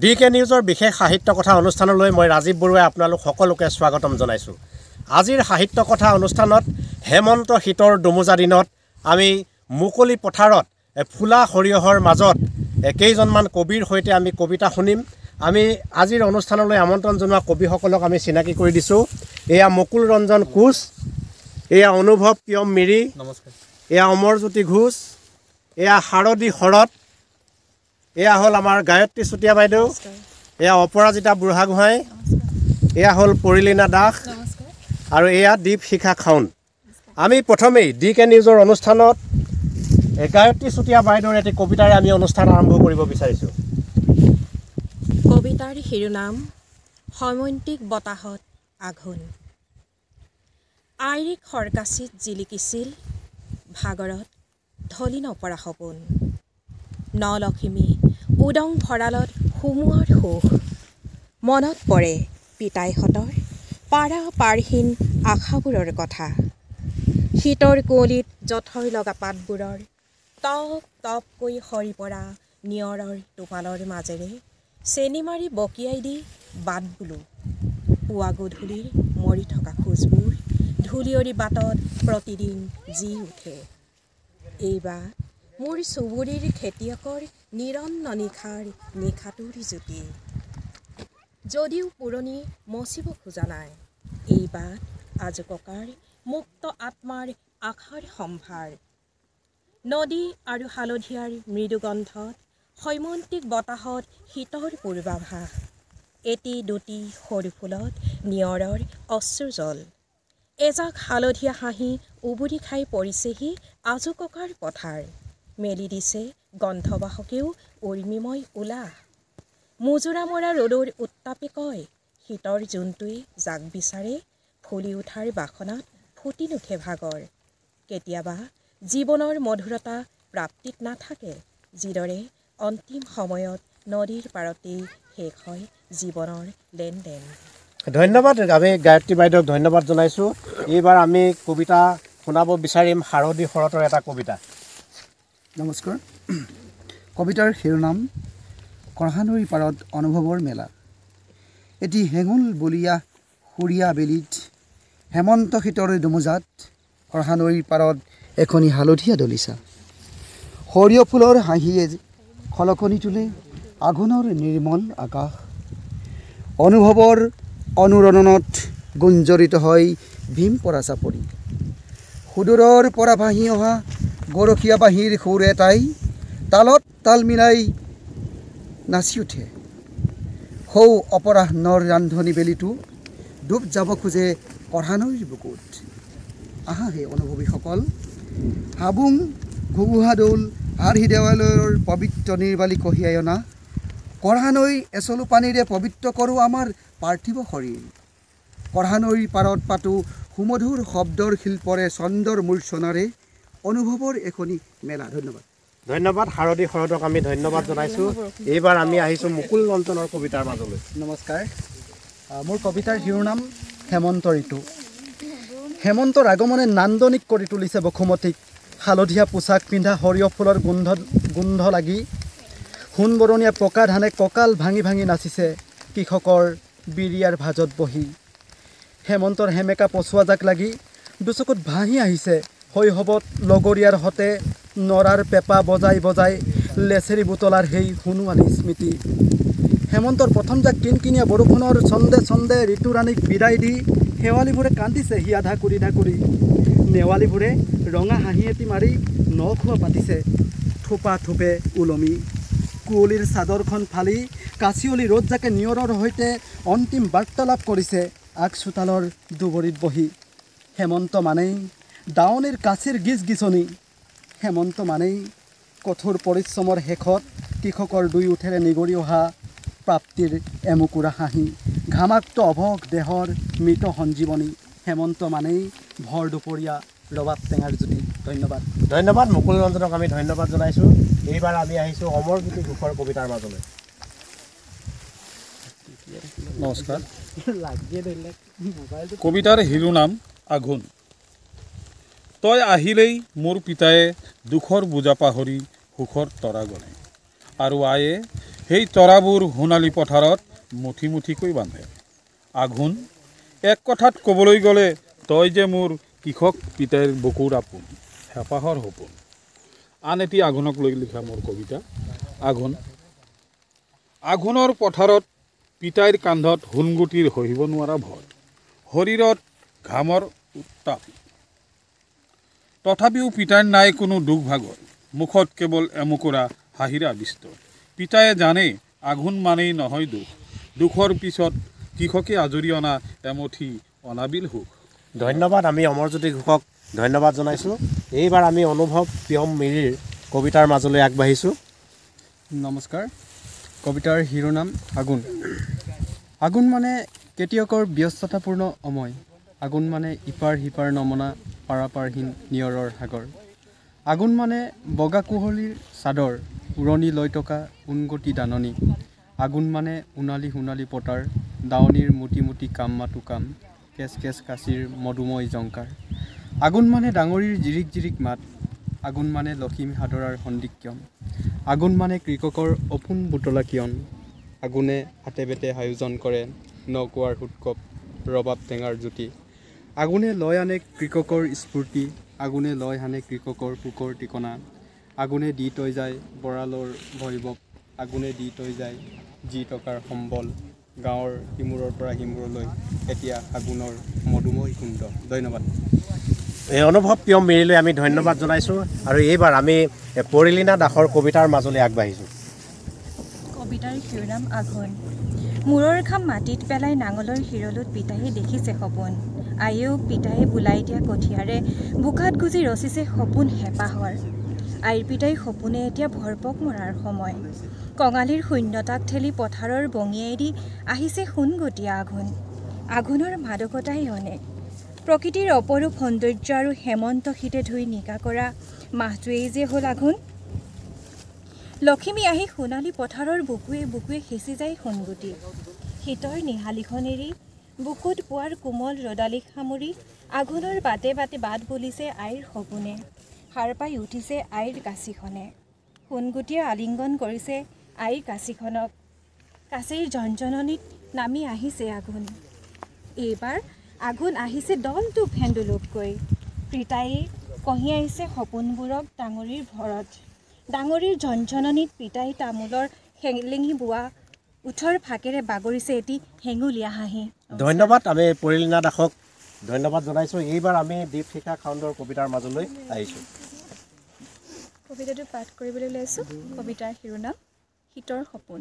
DK নিউজৰ বিশেষ সাহিত্য কথা অনুষ্ঠানলৈ মই ৰাজীৱ বৰুৱাই আপোনালোক সকলোকে স্বাগতম জনাইছোঁ। আজিৰ সাহিত্য কথা অনুষ্ঠানত হেমন্ত শীতৰ দুমুজা দিনত আমি মুকলি পথাৰত ফুলা সৰিয়হৰ মাজত কেইজনমান কবিৰ সৈতে আমি কবিতা শুনিম। আমি আজিৰ অনুষ্ঠানলৈ আমন্ত্ৰণ জনোৱা কবিসকলক আমি চিনাকি কৰি দিছোঁ। এয়া মুকুল ৰঞ্জন কোচ, এয়া অনুভৱ প্ৰিয়ম মিৰি, নমস্কাৰ। এয়া অমৰজ্যোতি ঘোষ, এয়া শাৰদী শৰৎ, এয়া হ'ল আমাৰ গায়ত্ৰী চুতীয়া বাইদেউ, এয়া অপৰাজিতা বুঢ়াগোহাঁই, এয়া হ'ল পৰিলীনা দাস আৰু এয়া দীপ শিখা খাউন। আমি প্ৰথমেই DK নিউজৰ অনুষ্ঠানত গায়ত্ৰী চুতীয়া বাইদেউৰ এটি কবিতাৰে আমি অনুষ্ঠান আৰম্ভ কৰিব বিচাৰিছোঁ। কবিতাৰ শিৰোনাম সৈমন্তিক বতাহত আঘোণ। আইৰিক সৰকাচিত জিলিকিছিল ভাগৰত ঢলি নপৰা সপোন। নলখিমী উদং ভঁৰালত সুমুৱাৰ সুখ। মনত পৰে পিতাইহঁতৰ পাৰা পাৰহীন আশাবোৰৰ কথা। শীতৰ কুঁৱলীত জঠৰ লগা পাতবোৰৰ টপ টপকৈ সৰি পৰা নিয়ৰৰ টোপালৰ মাজেৰে চেনি মাৰি বকিয়াই দি বাট বোলো। পুৱা গধূলিৰ মৰি থকা খোজবোৰ ধূলিয়ৰী বাটত প্ৰতিদিন জি উঠে। এইবাৰ মোৰ চুবুৰীৰ খেতিয়কৰ নিৰন্ন নিশাৰ নিশাটোৰ জ্যোতি। যদিও পুৰণি মচিব খোজা নাই, এইবাৰ আজোককাৰ মুক্ত আত্মাৰ আশাৰ সম্ভাৰ। নদী আৰু হালধীয়াৰ মৃদুগন্ধত সৈমন্তিক বতাহত শীতৰ পূৰ্বাভাস। এটি দুটি সৰু ফুলত নিয়ৰৰ অশ্ৰুজল। এজাক হালধীয়া হাঁহি উবুৰি খাই পৰিছেহি আজোককাৰ পথাৰ। মেলি দিছে গন্ধবাহকেও উৰ্মিময় উলাহ। মুজোৰা মৰা ৰ'দৰ উত্তাপে কয়, শীতৰ জোনটোৱে জাক বিচাৰে ফুলি উঠাৰ বাসনাত ফুটি নুঠে ভাগৰ। কেতিয়াবা জীৱনৰ মধুৰতা প্ৰাপ্তিত নাথাকে, যিদৰে অন্তিম সময়ত নদীৰ পাৰতেই শেষ হয় জীৱনৰ লেনদেন। ধন্যবাদ। আমি গায়ত্ৰী বাইদেউক ধন্যবাদ জনাইছোঁ। এইবাৰ আমি কবিতা শুনাব বিচাৰিম শাৰদী শৰতৰ এটা কবিতা। নমস্কাৰ। কবিতাৰ শিৰোনাম কঢ়ানৈৰ পাৰত অনুভৱৰ মেলা। এটি হেঙুল বলীয়া সুৰীয়া বেলিত হেমন্ত শীতৰ দুমুজাত কঢ়ানৈৰ পাৰত এখনি হালধীয়া দলিচা। সৰিয়হ ফুলৰ হাঁহিয়ে খলকনি তোলে আঘোণৰ নিৰ্মল আকাশ। অনুভৱৰ অনুৰণনত গুঞ্জৰিত হয় ভীম পৰা চাপৰি। সুদূৰৰ পৰা ভাহি অহা গৰখীয়া বাঁহীৰ সুৰ এটাই তালত তাল মিলাই নাচি উঠে। সৌ অপৰাহ্নৰ ৰান্ধনি বেলিটো ডুব যাব খোজে কঢ়ানৈৰ বুকুত। আহা হে অনুভৱীসকল, হাবুং ঘুগুহা দৌল আৰ্হি দেৱালয়ৰ পবিত্ৰ নিৰ্বালী কঢ়িয়াই অনা কঢ়ানৈ এচলু পানীৰে পবিত্ৰ কৰোঁ আমাৰ পাৰ্থিৱ শৰীৰ। কঢ়ানৈৰ পাৰত পাতোঁ সুমধুৰ শব্দৰ শিল্পৰে চন্দৰ মূৰ্ছনাৰে অনুভৱৰ এখনি মেলা। ধন্যবাদ। ধন্যবাদ। শাৰদী শৰতক আমি ধন্যবাদ জনাইছোঁ। এইবাৰ আমি আহিছোঁ মুকুল ৰঞ্জনৰ কবিতাৰ মাজলৈ। নমস্কাৰ। মোৰ কবিতাৰ শিৰোনাম হেমন্ত ঋতু। হেমন্তৰ আগমনে নান্দনিক কৰি তুলিছে বসুমতীক। হালধীয়া পোচাক পিন্ধা সৰিয়হ ফুলৰ গোন্ধ লাগি সোণবৰণীয়া পকা ধানে কঁকাল ভাঙি ভাঙি নাচিছে কৃষকৰ বিৰিয়াৰ ভাজত বহি। হেমন্তৰ সেমেকা পচুৱা জাক লাগি দুচকুত ভাহি আহিছে শৈশৱত লগৰীয়াৰ হতে নৰাৰ পেঁপা বজাই বজাই লেচেৰি বুটলাৰ সেই সোণোৱালী স্মৃতি। হেমন্তৰ প্ৰথম জাক কিনকিনীয়া বৰষুণৰ ছন্দে ছন্দে ঋতুৰাণীক বিদায় দি শেৱালিবোৰে কান্দিছে হিয়া ঢাকুৰি ঢাকুৰি। নেৱালীবোৰে ৰঙা হাঁহি এটি মাৰি নখোৱা পাতিছে থোপা থোপে ওলমি। কুঁৱলীৰ চাদৰখন ফালি কাঁচিয়লি ৰ'দজাকে নিয়ৰৰ সৈতে অন্তিম বাৰ্তালাপ কৰিছে আগ চোতালৰ দুবৰিত বহি। হেমন্ত মানেই দাৱনীৰ কাছিৰ গিজ গিছনি। হেমন্ত মানেই কঠোৰ পৰিশ্ৰমৰ শেষত কৃষকৰ দুই ওঠেৰে নিগৰি অহা প্ৰাপ্তিৰ এমুকুৰা হাঁহি। ঘামাক্ত অভক দেহৰ মৃত সঞ্জীৱনী। হেমন্ত মানেই ভৰ দুপৰীয়া ৰবাব টেঙাৰ জ্যোতি। ধন্যবাদ। ধন্যবাদ। মুকুল ৰঞ্জনক আমি ধন্যবাদ জনাইছোঁ। এইবাৰ আমি আহিছোঁ অমৰজ্যোতি ঘোষৰ কবিতাৰ মাজলৈ। নমস্কাৰ। কবিতাৰ শিৰোনাম আঘোণ। তই আহিলেই মোৰ পিতায়ে দুখৰ বোজা পাহৰি সুখৰ তৰা গণে। আৰু আয়ে সেই তৰাবোৰ সোণালী পথাৰত মুঠি মুঠিকৈ বান্ধে। আঘোণ এক কথাত ক'বলৈ গ'লে তই যে মোৰ কৃষক পিতাইৰ বুকুৰ আপোন, হেঁপাহৰ সপোন। আন এটি আঘোণক লৈ লিখা মোৰ কবিতা আঘোণ। আঘোণৰ পথাৰত পিতাইৰ কান্ধত সোণগুটিৰ সহিব নোৱাৰা ভয়, শৰীৰত ঘামৰ উত্তাপ, তথাপিও পিতাইৰ নাই কোনো দুখ ভাগৰ, মুখত কেৱল এমুকুৰা হাঁহিৰে আবিষ্ট। পিতায়ে জানে আঘোণ মানেই নহয় দুখ, দুখৰ পিছত কৃষকে আজৰি অনা এমুঠি অনাবিল সুখ। ধন্যবাদ। আমি অমৰজ্যোতি ঘোষক ধন্যবাদ জনাইছোঁ। এইবাৰ আমি অনুভৱ প্ৰিয়ম মিৰিৰ কবিতাৰ মাজলৈ আগবাঢ়িছোঁ। নমস্কাৰ। কবিতাৰ শিৰোনাম আঘোণ। আঘোণ মানে খেতিয়কৰ ব্যস্ততাপূৰ্ণ সময়। আঘোণ মানে ইপাৰ সিপাৰ নমনা পাৰাপাৰহীন নিয়ৰৰ সাগৰ। আঘোণ মানে বগা কুঁৱলীৰ চাদৰ, উৰণি লৈ থকা উনগতি দাননি। আঘোণ মানে সোণালী সোণালী পতাৰ, দাৱনীৰ মুটি মুটি কাম মাতো কাম, কেচ কেচ কাঁচিৰ মধুময় জংকাৰ। আঘোণ মানে ডাঙৰীৰ জিৰিক জিৰিক মাত। আঘোণ মানে লখিমী সাদৰাৰ সন্দিক্ষণ। আঘোণ মানে কৃষকৰ অপোন বুটলা কিয়ন। আঘোণে হাতে বেতে আয়োজন কৰে নকুৱাৰ উৎসৱ, ৰবাব টেঙাৰ জ্যোতি। আঘোণে লয় আনে কৃষকৰ স্ফূৰ্তি, আঘোণে লয় আনে কৃষকৰ সুখৰ ঠিকনা। আঘোণে দি থৈ যায় বৰালৰ ভৈভৱ, আঘোণে দি থৈ যায় যি টকাৰ সম্বল। গাঁৱৰ সিমূৰৰ পৰা সিমূৰলৈ এতিয়া আঘোণৰ মধুময় কুণ্ড। ধন্যবাদ। এই অনুভৱ প্ৰিয়ম মিৰিলৈ আমি ধন্যবাদ জনাইছোঁ। আৰু এইবাৰ আমি পৰিলীনা দাসৰ কবিতাৰ মাজলৈ আগবাঢ়িছোঁ। কবিতাৰ শিৰোনাম আঘোণ। মূৰৰ ঘাম মাটিত পেলাই নাঙলৰ শিৰলোত পিতায়ে দেখিছে সপোন। আয়েও পিতায়ে বোলাই দিয়া কঠীয়াৰে বোকাত গুজি ৰচিছে সপোন হেঁপাহৰ। আইৰ পিতাই সপোনে এতিয়া ভৰপক মৰাৰ সময়। কঙালীৰ শূন্যতাক ঠেলি পথাৰৰ বঙিয়াই আহিছে সোণগটীয়া আঘোণ। আঘোণৰ মাদকতাই অনেক, প্ৰকৃতিৰ অপৰূপ সৌন্দৰ্য আৰু হেমন্ত শীতে ধুই নিকা কৰা মাহটোৱেই যে হ'ল আঘোণ। লখিমী আহি সোণালী পথাৰৰ বুকুৱে বুকুৱে সিঁচি যায় সোণগুটি। শীতৰ নিহালিখন এৰি বুকুত পোৱাৰ কোমল ৰদালিক সামৰি আঘোণৰ বাটে বাটে বাট বলিছে আইৰ সপোনে। সাৰ পাই উঠিছে আইৰ কাঁচিখনে। সোণগুটিয়ে আলিংগন কৰিছে আইৰ কাঁচিখনক। কাঁচিৰ ঝনঝননিত নামি আহিছে আঘোণ। এইবাৰ আঘোণ আহিছে দলটো ভেন্দুলোককৈ। পিতায়ে কঢ়িয়াইছে সপোনবোৰক ডাঙৰীৰ ভৰত। ডাঙৰীৰ ঝনঝননিত পিতাই তামোলৰ হেলেঙি বোৱা উঠৰ ফাকেৰে বাগৰিছে এটি হেঙুলীয়া হাঁহি। ধন্যবাদ। আমি পৰিলীনা দাসক ধন্যবাদ জনাইছোঁ। এইবাৰ আমি দীপশিখা খাউণ্ডৰ কবিতাৰ মাজলৈ আহিছোঁ। কবিতাটো পাঠ কৰিবলৈ ওলাইছোঁ। কবিতাৰ শিৰোনাম শীতৰ সপোন।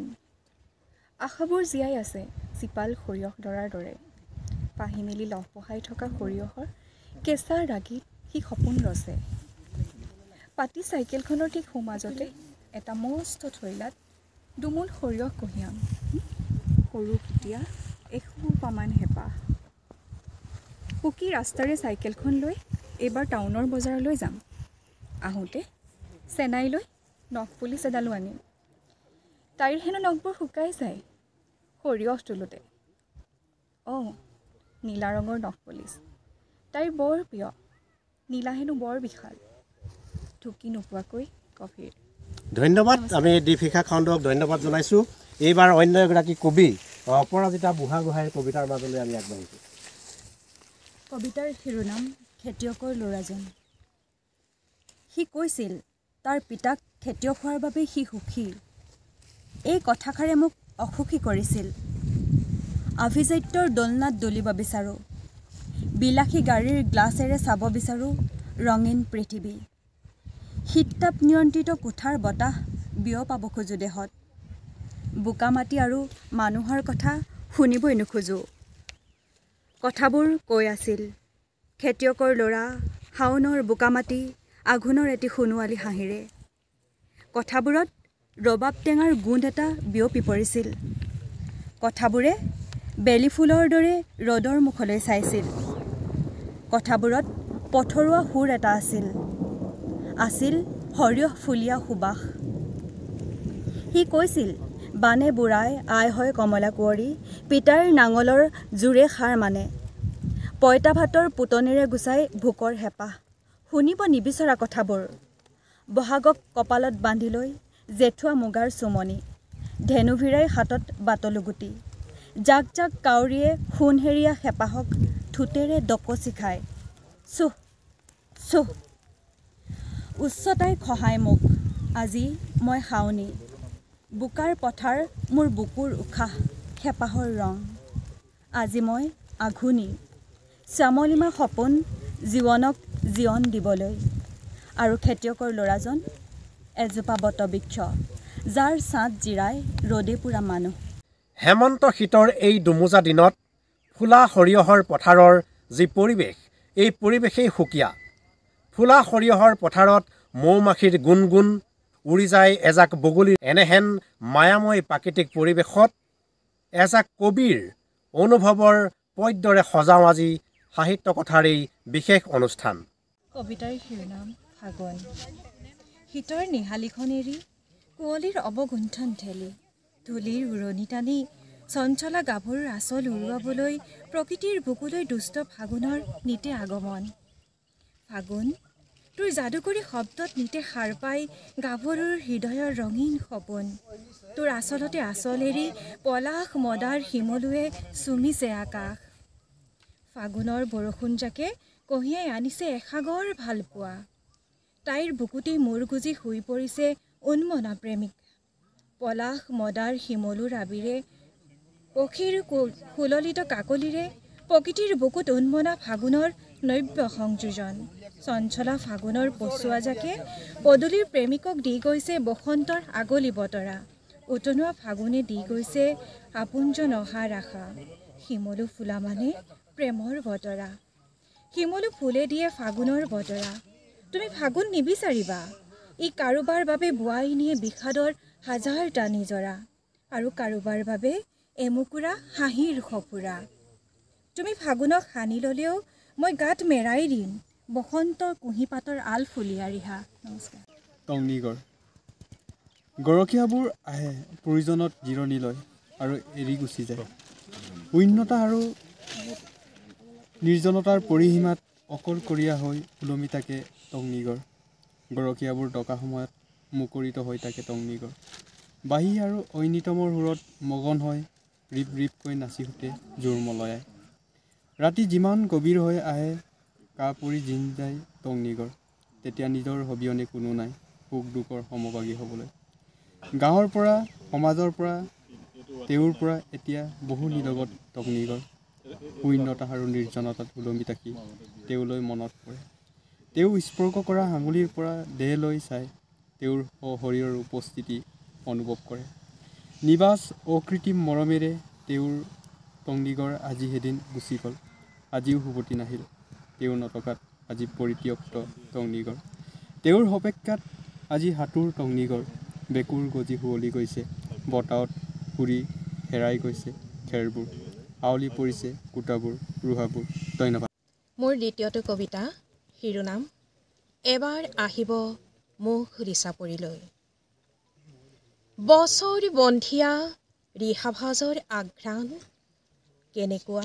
আশাবোৰ জীয়াই আছে চিপাল সৰিয়হ ডৰাৰ দৰে। পাহি মেলি লহপহাই থকা সৰিয়হৰ কেঁচা ৰাগীত সি সপোন ৰচে। পাতি চাইকেলখনৰ ঠিক সোঁমাজতে এটা মস্ত থৈলাত দুমোন সৰিয়হ কঢ়িয়াম। সৰু ফুটীয়া এসোপামান হেঁপাহ। পকী ৰাস্তাৰে চাইকেলখন লৈ এইবাৰ টাউনৰ বজাৰলৈ যাম। আহোঁতে চেনাই লৈ নখ পুলিচ এডালো আনিম। তাইৰ হেনো নখবোৰ শুকাই যায় সৰিয়হ তোলোতে। অঁ, নীলা ৰঙৰ নখ পুলিচ তাইৰ বৰ প্ৰিয়। নীলা হেনো বৰ বিশাল, ঢুকি নোপোৱাকৈ গভীৰ। ধন্যবাদ। আমি দীপশিখা খাউণ্ডক ধন্যবাদ জনাইছোঁ। এইবাৰ অন্য এগৰাকী কবি অপৰাজিতা বুঢ়াগোহাঁইৰ কবিতাৰ মাজলৈ আমি আগবাঢ়িছোঁ। কবিতাৰ শিৰোনাম খেতিয়কৰ ল'ৰাজন। সি কৈছিল তাৰ পিতাক খেতিয়ক হোৱাৰ বাবে সি সুখী। এই কথাষাৰে মোক অসুখী কৰিছিল। আভিজাত্যৰ দোলনাত দলিব বিচাৰোঁ, বিলাসী গাড়ীৰ গ্লাছেৰে চাব বিচাৰোঁ ৰঙীন পৃথিৱী। শীততাপ নিয়ন্ত্ৰিত কোঠাৰ বতাহ বিয়পাব খোজোঁ দেহত। বোকা মাটি আৰু মানুহৰ কথা শুনিবই নোখোজোঁ। কথাবোৰ কৈ আছিল খেতিয়কৰ ল'ৰা, শাওনৰ বোকা মাটি, আঘোণৰ এটি সোণোৱালী হাঁহিৰে। কথাবোৰত ৰবাব টেঙাৰ গোন্ধ এটা বিয়পি পৰিছিল। কথাবোৰে বেলি ফুলৰ দৰে ৰ'দৰ মুখলৈ চাইছিল। কথাবোৰত পথৰুৱা সুৰ এটা আছিল, আছিল সৰিয়হ ফুলীয়া সুবাস। সি কৈছিল বানে বুঢ়াই আই হয় কমলা কুঁৱৰী, পিতাৰ নাঙলৰ জোৰে সাৰ মানে। পইতা ভাতৰ পুতনিৰে গুচাই ভোকৰ হেঁপাহ। শুনিব নিবিচৰা কথাবোৰ। বহাগক কপালত বান্ধি লৈ জেঠুৱা মুগাৰ চুমনি। ধেনুভিৰাই হাতত বাটলুগুটি জাক জাক কাউৰীয়ে সোণহেৰীয়া হেঁপাহক ঠোঁটেৰে ডকচি খায় চুহ চুহ উচ্চতাই খহাই মোক আজি মই হাউনি বোকাৰ পথাৰ মোৰ বুকুৰ উশাহ হেঁপাহৰ ৰং আজি মই আঘোণী শ্যামলিমা সপোন জীৱনক জীৱন দিবলৈ আৰু খেতিয়কৰ ল'ৰাজন এজোপা বটবৃক্ষ যাৰ ছাঁত জিৰাই ৰ'দে পুৰা মানুহ হেমন্ত শীতৰ এই দুমোজা দিনত ফুলা সৰিয়হৰ পথাৰৰ যি পৰিৱেশ এই পৰিৱেশেই সুকীয়া ফুলা সৰিয়হৰ পথাৰত মৌমাখিৰ গুণগুণ উৰি যায় এজাক বগলীৰ এনেহেন মায়াময় প্ৰাকৃতিক পৰিৱেশত এজাক কবিৰ অনুভৱৰ পদ্যৰে সজাওঁ আজি সাহিত্য কথাৰ এই বিশেষ অনুষ্ঠান কবিতাৰ শিৰোনাম ফাগুন শীতৰ নিহালিখন এৰি কুঁৱলীৰ অৱগুণ্ঠন ঠেলি ধূলিৰ উৰণি টানি চঞ্চলা গাভৰুৰ আচল উৰুৱাবলৈ প্ৰকৃতিৰ বুকুলৈ দুষ্ট ফাগুনৰ নিতে আগমন ফাগুন তোৰ যাদুকৰী শব্দত নিতে সাৰ পাই গাভৰুৰ হৃদয়ৰ ৰঙীন সপোন তোৰ আচলতে আচল এৰি পলাশ মদাৰ শিমলুৱে চুমিছে আকাশ ফাগুনৰ বৰষুণজাকে কঢ়িয়াই আনিছে এসাগৰ ভালপোৱা তাইৰ বুকুতেই মূৰ গুজি শুই পৰিছে উন্মনা প্ৰেমিক পলাশ মদাৰ শিমলুৰ আবিৰে পক্ষীৰ সুললিত কাকলিৰে প্ৰকৃতিৰ বুকুত উন্মনা ফাগুনৰ নব্য সংযোজন চঞ্চলা ফাগুনৰ পচুৱাজাকে পদূলিৰ প্ৰেমিকক দি গৈছে বসন্তৰ আগলি বতৰা উতনোৱা ফাগুনে দি গৈছে আপোনজন অহাৰ আশা শিমলু ফুলা মানে প্ৰেমৰ বতৰা শিমলু ফুলে দিয়ে ফাগুনৰ বতৰা তুমি ফাগুন নিবিচাৰিবা ই কাৰোবাৰ বাবে বোৱাই নিয়ে বিষাদৰ হাজাৰটা নিজৰা আৰু কাৰোবাৰ বাবে এমুকুৰা হাঁহিৰ সফুৰা তুমি ফাগুনক সানি ল'লেও মই গাত মেৰাই দিম বসন্তৰ কুঁহিপাতৰ আল ফুলীয়া ৰিহা নমস্কাৰ টংনিগড় গৰখীয়াবোৰ আহে প্ৰয়োজনত জিৰণি লয় আৰু এৰি গুচি যায় শূন্যতা আৰু নিৰ্জনতাৰ পৰিসীমাত অকলশৰীয়া হৈ ওলমি থাকে টংনিগড় গৰখীয়াবোৰ ডকা সময়ত মুকৰিত হৈ থাকে টংনিগড় বাঁহী আৰু ঐনিতমৰ সুৰত মগন হয় ৰিপ ৰিপকৈ নাচি সুতে জোৰ মলয়াই ৰাতি যিমান গভীৰ হৈ আহে কা পৰি জিন যায় টংনিগড় তেতিয়া নিজৰ হবিয়নে কোনো নাই সুখ দুখৰ সমভাগী হ'বলৈ গাঁৱৰ পৰা সমাজৰ পৰা তেওঁৰ পৰা এতিয়া বহু নিলগত টংনিগড় শূন্যতা আৰু নিৰ্জনতাত ওলমি থাকি তেওঁলৈ মনত পৰে তেওঁ স্পৰ্শ কৰা আঙুলিৰ পৰা দেহলৈ চাই তেওঁৰ শৰীৰৰ উপস্থিতি অনুভৱ কৰে নিবাস অকৃত্ৰিম মৰমেৰে তেওঁৰ টংনিগড় আজি সেদিন গুচি গ'ল আজিও শুভতি নাহিল তেওঁ নথকাত আজি পৰিত্যক্ত টংনিগড় তেওঁৰ সপেক্ষাত আজি সাঁতোৰ টংনিগড় বেকুৰ গজি শুৱলি গৈছে বতাহত উৰি হেৰাই গৈছে খেৰবোৰ আৱলি পৰিছে কুটাবোৰ ৰোহাবোৰ ধন্যবাদ মোৰ দ্বিতীয়টো কবিতা শিৰোনাম এবাৰ আহিব মুখ ৰিচাপৰিলৈ বছৰ বন্ধিয়া ৰিহাভাজৰ আঘ্ৰাণ কেনেকুৱা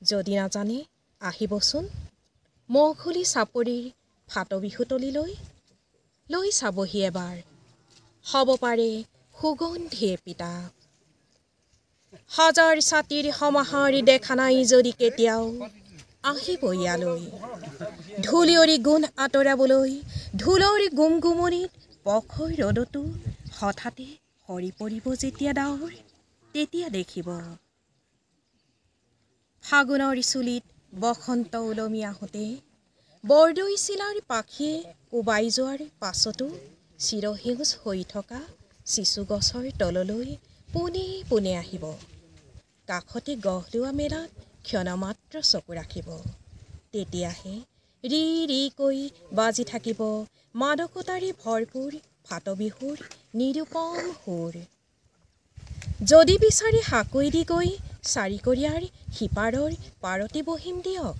যদি নাজানে আহিবচোন মৌখুলি চাপৰিৰ ফাটবিহুতলিলৈ লৈ চাবহি এবাৰ হ'ব পাৰে সুগন্ধিয়ে পিতা হাজাৰ ছাতিৰ সমাহাৰী দেখা নাই যদি কেতিয়াও আহিব ইয়ালৈ ধূলিয়ৰী গুণ আঁতৰাবলৈ ঢোলৰ গুমগুমনিত পখৈ ৰ'দতো হঠাতে সৰি পৰিব যেতিয়া ডাৱৰ তেতিয়া দেখিব ফাগুনৰ চুলিত বসন্ত ওলমি আহোঁতে বৰদৈ চিলাৰ পাখিয়ে কোবাই যোৱাৰ পাছতো চিৰসেউজ হৈ থকা চিচু গছৰ তললৈ পোনে পোনে আহিব কাষতে গঢ় লোৱা মেলাত ক্ষণমাত্ৰ চকু ৰাখিব তেতিয়াহে ৰি ৰিকৈ বাজি থাকিব মাদকতাৰে ভৰপূৰ ফাটবিহুৰ নিৰূপম সুৰ যদি বিচাৰি সাকৈ দি গৈ চাৰিকৰীয়াৰ সিপাৰৰ পাৰতে বহিম দিয়ক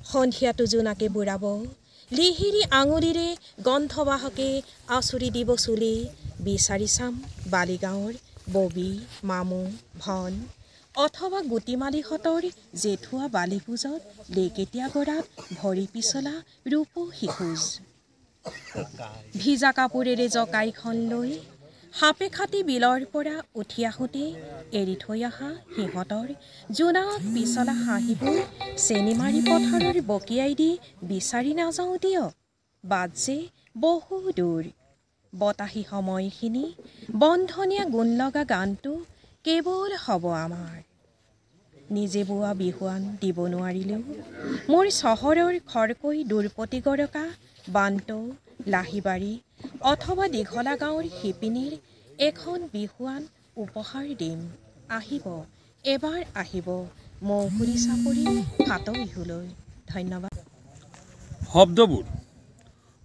সন্ধিয়াটো জোনাকে বুঢ়াব লিহিৰি আঙুলিৰে গন্ধবাহকে আচুৰি দিব চুলি বিচাৰি চাম বালিগাঁৱৰ ববি মামু ভন অথবা গুটিমালিহঁতৰ জেঠুৱা বালিপূজত লেকেটীয়া গৰাত ভৰি পিছলা ৰূপ শিখোজ ভিজা কাপোৰেৰে জকাইখন লৈ সাপে খাটি বিলৰ পৰা উঠি আহোঁতে এৰি থৈ অহা সিহঁতৰ জোনাক পিছলা হাঁহিবোৰ চেনি মাৰি পথাৰৰ বকিয়াই দি বিচাৰি নাযাওঁ দিয়ক বাট যে বহু দূৰ বতাহী সময়খিনি বন্ধনীয়া গুণ লগা গানটো কেৱল হ'ব আমাৰ নিজে বোৱা বিহুৱান দিব নোৱাৰিলেও মোৰ চহৰৰ খৰকৈ দূৰপতি গৰকা বান্টো লাহিবাৰী অথবা দীঘলা গাঁৱৰ শিপিনীৰ এখন বিহুৱান উপহাৰ দিম আহিব এবাৰ আহিব মৌকুৰি চাপৰি ফাট বিহুলৈ ধন্যবাদ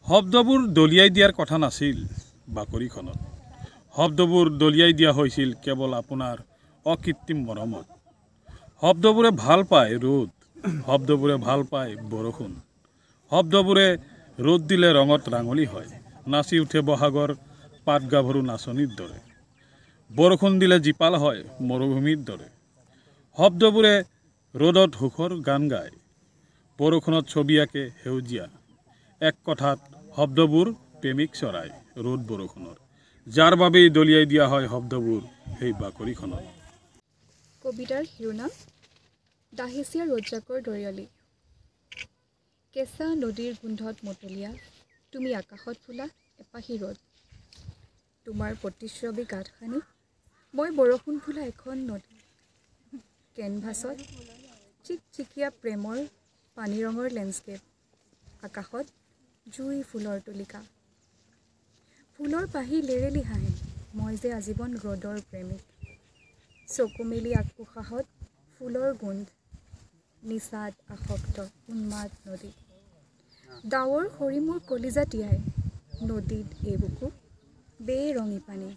শব্দবোৰ দলিয়াই দিয়াৰ কথা নাছিল বাকৰিখনত শব্দবোৰ দলিয়াই দিয়া হৈছিল কেৱল আপোনাৰ অকৃত্ৰিম মৰমত শব্দবোৰে ভাল পায় ৰ'দ শব্দবোৰে ভাল পায় বৰষুণ শব্দবোৰে ৰ'দ দিলে ৰঙত ৰাঙলী হয় নাচি উঠে বহাগৰ পাত গাভৰু নাচনীৰ দৰে বৰষুণ দিলে জীপাল হয় মৰুভূমিৰ দৰে শব্দবোৰে ৰ'দত সুখৰ গান গায় বৰষুণত ছবি আঁকে সেউজীয়া এক কথাত শব্দবোৰ প্ৰেমিক চৰাই ৰ'দ বৰষুণৰ যাৰ বাবেই দলিয়াই দিয়া হয় শব্দবোৰ সেই বাকৰিখনত কবিতাৰ শিৰোনাম দাহেচীয়া ৰজাকৰ দৰিয়লি কেঁচা নদীৰ গোন্ধত মতলীয়া তুমি আকাশত ফুলা এপাহি ৰ'দ তোমাৰ প্ৰতিশ্ৰৱী গাঁত খানি মই বৰষুণ ফুলা এখন নদী কেনভাছত চিকচিকীয়া প্ৰেমৰ পানী ৰঙৰ লেণ্ডস্কেপ আকাশত জুই ফুলৰ তুলিকা ফুলৰ পাহি লেৰেলি হাঁহে মই যে আজীৱন ৰ'দৰ প্ৰেমিক চকু মেলি আকুশাহত ফুলৰ গোন্ধ নিচাত আসক্ত উন্মাদ নদী ডাৱৰ সৰি মোৰ কলিজা তিয়াই নদীত এই বুকু বেৰঙী পানী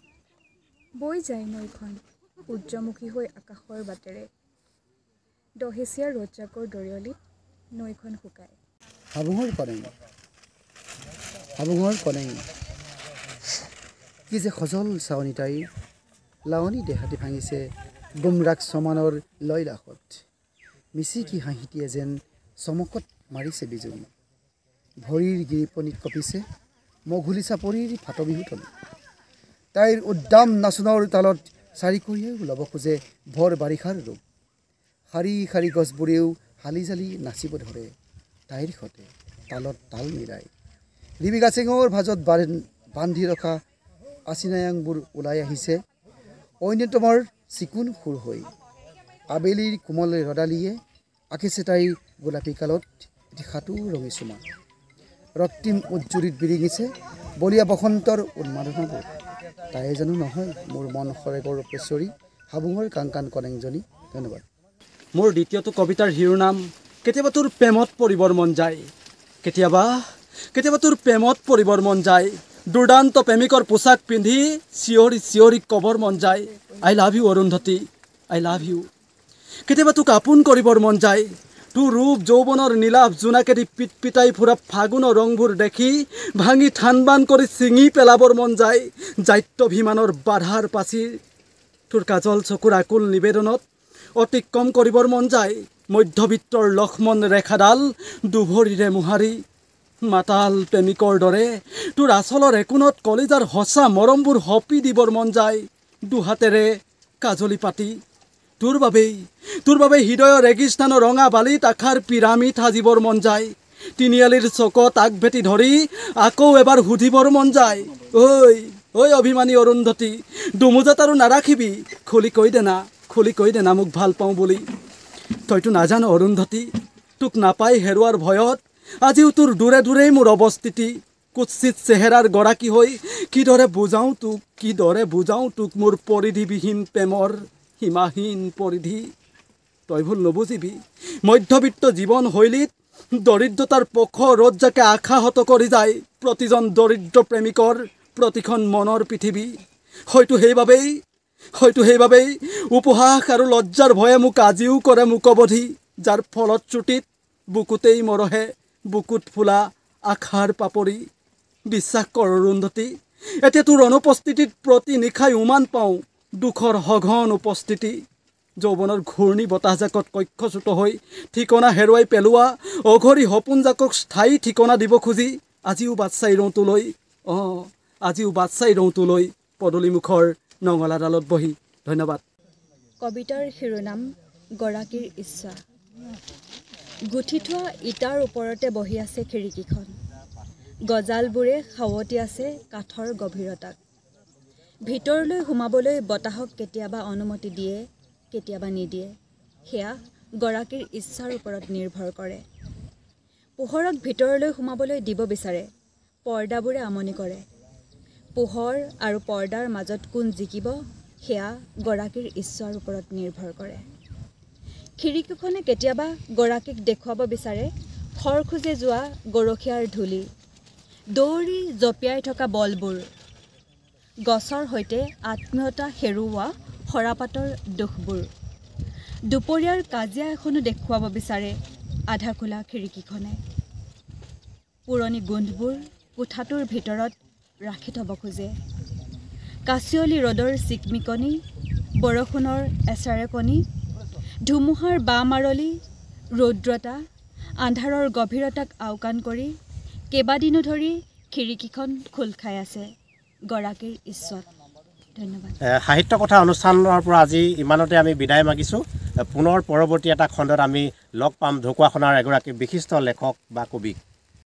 বৈ যায় নৈখন সূৰ্যমুখী হৈ আকাশৰ বাটেৰে দহেচীয়া ৰজাকৰ দৰিয়লিত নৈখন শুকায় হাবুঙৰ কণেং কি যে সজল চাৱনী তাইৰ লাৱনী দেহাতি ভাঙিছে গুমৰাগ সমানৰ লয়লাসত মিচিকি হাঁহিটিয়ে যেন চমকত মাৰিছে বিজুলী ভৰিৰ গিৰিপনিত কঁপিছে মঘুলি চাপৰিৰ ফাট বিহুতলী তাইৰ উদ্দাম নাচোনৰ তালত চাৰিকৰীয়াও ল'ব খোজে ভৰ বাৰিষাৰ ৰূপ শাৰী শাৰী গছবোৰেও হালি জালি নাচিব ধৰে তাইৰ সতে তালত তাল মিলাই ৰিবি গাছেঙৰ ভাজত বান্ধি ৰখা আচিনায়াংবোৰ ওলাই আহিছে অন্যতমৰ চিকুণ সুৰ হৈ আবেলিৰ কোমল ৰদালিয়ে আঁকিছে তাইৰ গোলাপী কালত এটি সাঁতোৰ ৰঙী চুমা ৰক্তিম উজ্জুৰিত বিৰিঙিছে বলীয়া বসন্তৰ উন্মাদনাবোৰ তাই জানো নহয় মোৰ মন সৰেগৰ ৰূপেশ্বৰী হাবুঙৰ কাংকান কনেংজনী ধন্যবাদ মোৰ দ্বিতীয়টো কবিতাৰ শিৰোনাম কেতিয়াবা তোৰ প্ৰেমত পৰিবৰ মন যায় কেতিয়াবা তোৰ প্ৰেমত পৰিবৰ মন যায় দুৰ্দান্ত প্ৰেমিকৰ পোছাক পিন্ধি চিঞৰি চিঞৰি ক'বৰ মন যায় I love you Arundhati I love you কেতিয়াবা তোক আপোন কৰিবৰ মন যায় তোৰ ৰূপ যৌৱনৰ নীলাভ জোনাকেদি পিটপিটাই ফুৰা ফাগুনৰ ৰংবোৰ দেখি ভাঙি থানবান কৰি ছিঙি পেলাবৰ মন যায় জাত্যভিমানৰ বাধাৰ পাচিৰ তোৰ কাজল চকুৰ আকুল নিবেদনত অতিক্ৰম কৰিবৰ মন যায় মধ্যবিত্তৰ লক্ষ্মণ ৰেখাডাল দুভৰিৰে মোহাৰি মাতাল প্ৰেমিকৰ দৰে তোৰ আচলৰ একোণত কলিজাৰ সঁচা মৰমবোৰ সপি দিবৰ মন যায় দুহাতেৰে কাজলি পাতি তোৰ বাবেই হৃদয়ৰ ৰেগিস্থানৰ ৰঙা বালিত আশাৰ পিৰামিড সাজিবৰ মন যায় তিনিআলিৰ চকত আগভেটি ধৰি আকৌ এবাৰ সুধিবৰ মন যায় ঐ অভিমানী অৰুন্ধতী দুমোজাত আৰু নাৰাখিবি খুলি কৈ দে না মোক ভাল পাওঁ বুলি তইতো নাজান অৰুন্ধতী তোক নাপাই হেৰুৱাৰ ভয়ত আজিও তোৰ দূৰে দূৰেই মোৰ অৱস্থিতি কুৎসিত চেহেৰাৰ গৰাকী হৈ কিদৰে বুজাওঁ তোক মোৰ পৰিধিবিহীন প্ৰেমৰ সীমাহীন পৰিধি তই ভুল নবুজিবি মধ্যবিত্ত জীৱন শৈলীত দৰিদ্ৰতাৰ পক্ষ ৰ'দ যাকে আশাহত কৰি যায় প্ৰতিজন দৰিদ্ৰ প্ৰেমিকৰ প্ৰতিখন মনৰ পৃথিৱী হয়তো সেইবাবেই উপহাস আৰু লজ্জাৰ ভয়ে মোক আজিও কৰে মুকবধি যাৰ ফলশ্ৰুতিত বুকুতেই মৰহে বুকুত ফুলা আশাৰ পাপৰি বিশ্বাস কৰ অৰুন্ধতী এতিয়া তোৰ অনুপস্থিতিত প্ৰতি নিশাই উমান পাওঁ দুখৰ সঘন উপস্থিতি যৌৱনৰ ঘূৰ্ণি বতাহজাকত কক্ষচ্যুত হৈ ঠিকনা হেৰুৱাই পেলোৱা অঘৰী সপোনজাকক স্থায়ী ঠিকনা দিব খুজি আজিও বাট চাই ৰওঁ তোলৈ পদূলিমুখৰ নঙলাডালত বহি। ধন্যবাদ। কবিতাৰ শিৰোনাম গৰাকীৰ ইচ্ছা। গুঠি থোৱা ইটাৰ ওপৰতে বহি আছে খিৰিকীখন। গজালবোৰে সাৱটি আছে কাঠৰ গভীৰতাক। ভিতৰলৈ সোমাবলৈ বতাহক কেতিয়াবা অনুমতি দিয়ে, কেতিয়াবা নিদিয়ে। সেয়া গৰাকীৰ ইচ্ছাৰ ওপৰত নিৰ্ভৰ কৰে। পোহৰক ভিতৰলৈ সোমাবলৈ দিব বিচাৰে, পৰ্দাবোৰে আমনি কৰে। পোহৰ আৰু পৰ্দাৰ মাজত কোন জিকিব, সেয়া গৰাকীৰ ইচ্ছাৰ ওপৰত নিৰ্ভৰ কৰে। খিৰিকীখনে কেতিয়াবা গৰাকীক দেখুৱাব বিচাৰে খৰ খোজে যোৱা গৰখীয়াৰ ধূলি, দৌৰি জঁপিয়াই থকা বলবোৰ, গছৰ সৈতে আত্মীয়তা হেৰুওৱা সৰাপাতৰ দুখবোৰ। দুপৰীয়াৰ কাজিয়া এখনো দেখুৱাব বিচাৰে আধা খোলা খিৰিকীখনে। পুৰণি গোন্ধবোৰ কোঠাটোৰ ভিতৰত ৰাখি থ'ব খোজে। কাচিয়লি ৰ'দৰ চিকমিকনি, বৰষুণৰ এচাৰেকনি, ধুমুহাৰ বাঁ মাৰলি, ৰৌদ্ৰতা, আন্ধাৰৰ গভীৰতাক আওকাণ কৰি কেইবাদিনো ধৰি খিৰিকীখন খোল খাই আছে গৰাকীৰ ইচ্ছাত। ধন্যবাদ। সাহিত্য কথা অনুষ্ঠানৰ পৰা আজি ইমানতে আমি বিদায় মাগিছোঁ। পুনৰ পৰৱৰ্তী এটা খণ্ডত আমি লগ পাম ঢকুৱাখানাৰ এগৰাকী বিশিষ্ট লেখক বা কবিক।